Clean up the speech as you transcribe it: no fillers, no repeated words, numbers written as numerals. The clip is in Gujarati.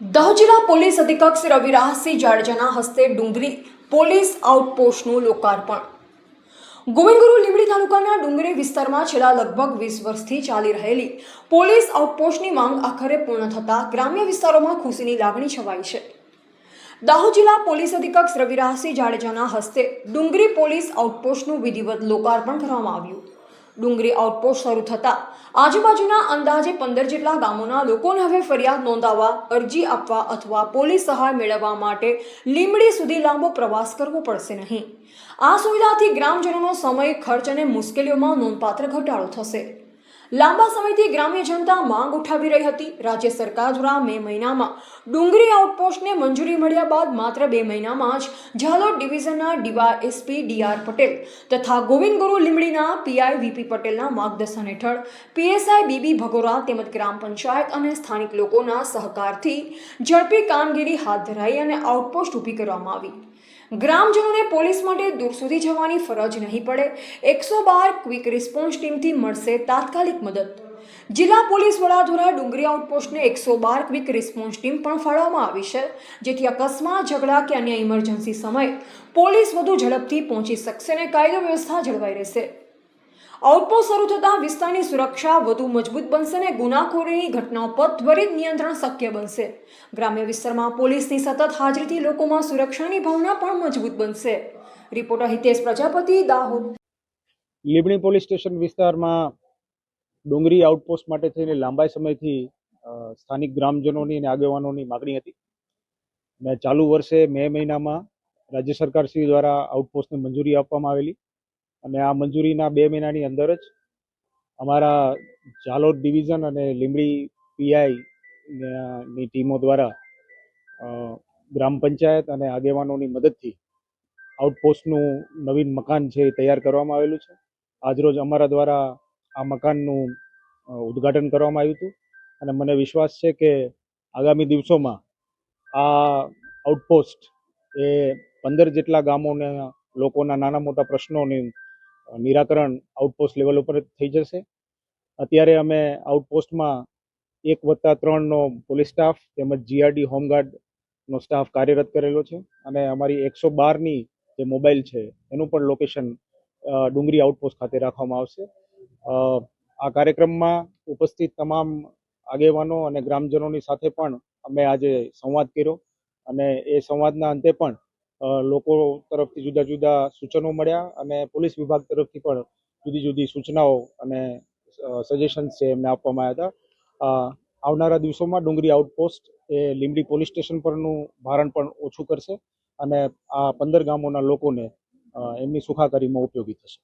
દાહોદ જિલ્લા પોલીસ અધિક્ષક શ્રી રવિરાજસિંહ જાડેજાના હસ્તે ડુંગરી પોલીસ આઉટપોસ્ટનું લોકાર્પણ। ગોવિંદગુરુ લીંબડી તાલુકાના ડુંગરી વિસ્તારમાં છેલ્લા લગભગ 20 વર્ષથી ચાલી રહેલી પોલીસ આઉટપોસ્ટની માંગ આખરે પૂર્ણ થતા ગ્રામ્ય વિસ્તારોમાં ખુશીની લાગણી છવાઈ છે। દાહોદ જિલ્લા પોલીસ અધિક્ષક શ્રી રવિરાજસિંહ જાડેજાના હસ્તે ડુંગરી પોલીસ આઉટપોસ્ટનું વિધિવત લોકાર્પણ કરવામાં આવ્યું। ડુંગરી આઉટપોસ્ટ શરૂ થતા આજુબાજુના અંદાજે 15 જેટલા ગામોના લોકોને હવે ફરિયાદ નોંધાવવા, અરજી આપવા અથવા પોલીસ સહાય મેળવવા માટે લીંબડી સુધી લાંબો પ્રવાસ કરવો પડશે નહીં। આ સુવિધાથી ગ્રામજનોનો સમય, ખર્ચ અને મુશ્કેલીઓમાં નોંધપાત્ર ઘટાડો થશે। લાંબા સમયથી ગ્રામ્ય જનતા માંગ ઉઠાવી રહી હતી। રાજ્ય સરકાર દ્વારા મે મહિનામાં ડુંગરી આઉટપોસ્ટને મંજૂરી મળ્યા બાદ માત્ર 2 મહિનામાં જ ઝાલોદ ડિવિઝનના ડીવાયએસપી ડીઆર પટેલ તથા ગોવિંદગુરુ લીંબડીના પીઆઈ વીપી પટેલના માર્ગદર્શન હેઠળ પીએસઆઈ બીબી ભગોરા તેમજ ગ્રામ પંચાયત અને સ્થાનિક લોકોના સહકારથી ઝડપી કામગીરી હાથ ધરાઈ અને આઉટપોસ્ટ ઊભી કરવામાં આવી। ગ્રામજનોને પોલીસ માટે દૂર સુધી જવાની ફરજ નહીં પડે। 112 ક્વિક રિસ્પોન્સ ટીમથી મળશે તાત્કાલિક મદદ। જિલ્લા પોલીસ વડા દ્વારા ડુંગરી આઉટપોસ્ટને 112 ક્વિક રિસ્પોન્સ ટીમ પણ ફાળવવામાં આવી છે, જેથી અકસ્માત, ઝઘડા કે અન્ય ઇમરજન્સી સમયે પોલીસ વધુ ઝડપથી પહોંચી શકશે અને કાયદો વ્યવસ્થા જળવાઈ રહેશે। આઉટપોસ્ટ શરૂ થતાં વિસ્તારની સુરક્ષા વધુ મજબૂત બનશે અને ગુનાખોરીની ઘટનાઓ પર ત્વરિત નિયંત્રણ શક્ય બનશે। ગ્રામ્ય વિસ્તારમાં પોલીસની સતત હાજરીથી લોકોમાં સુરક્ષાની ભાવના પણ મજબૂત બનશે। Reporter Hitesh Prajapati, Dahod. Limbdi police station વિસ્તારમાં ડુંગરી આઉટપોસ્ટ માટે થઈને લાંબા સમયથી સ્થાનિક ગ્રામજનોની અને આગેવાનોની માગણી હતી અને ચાલુ વર્ષે મે મહિનામાં રાજ્ય સરકાર શ્રી દ્વારા આઉટપોસ્ટને મંજૂરી આપવામાં આવેલી અને આ મંજૂરીના 2 મહિનાની અંદર જ અમારા ઝાલોદ ડિવિઝન અને લીંબડી પીઆઈ ની ટીમો દ્વારા ગ્રામ પંચાયત અને આગેવાનોની મદદથી આઉટપોસ્ટનું નવીન મકાન છે એ તૈયાર કરવામાં આવેલું છે। આજરોજ અમારા દ્વારા આ મકાનનું ઉદ્ઘાટન કરવામાં આવ્યું હતું અને મને વિશ્વાસ છે કે આગામી દિવસોમાં આ આઉટપોસ્ટ એ 15 જેટલા ગામોના લોકોના નાના મોટા પ્રશ્નોનું નિરાકરણ આઉટપોસ્ટ લેવલ ઉપર થઈ જશે। અત્યારે અમે આઉટપોસ્ટમાં 1+3નો પોલીસ સ્ટાફ તેમજ જીઆરડી હોમગાર્ડનો સ્ટાફ કાર્યરત કરેલો છે અને અમારી 112ની જે મોબાઈલ છે એનું પણ લોકેશન ડુંગરી આઉટપોસ્ટ ખાતે રાખવામાં આવશે। આ કાર્યક્રમમાં ઉપસ્થિત તમામ આગેવાનો અને ગ્રામજનોની સાથે પણ અમે આજે સંવાદ કર્યો અને એ સંવાદના અંતે પણ લોકો તરફથી જુદા જુદા સૂચનો મળ્યા અને પોલીસ વિભાગ તરફથી પણ જુદી જુદી સૂચનાઓ અને સજેશન્સ છે એમને આપવામાં આવ્યા હતા। આવનારા દિવસોમાં ડુંગરી આઉટપોસ્ટ એ લીંબડી પોલીસ સ્ટેશન પરનું ભારણ પણ ઓછું કરશે અને આ 15 ગામોના લોકોને એમની સુખાકારીમાં ઉપયોગી થશે।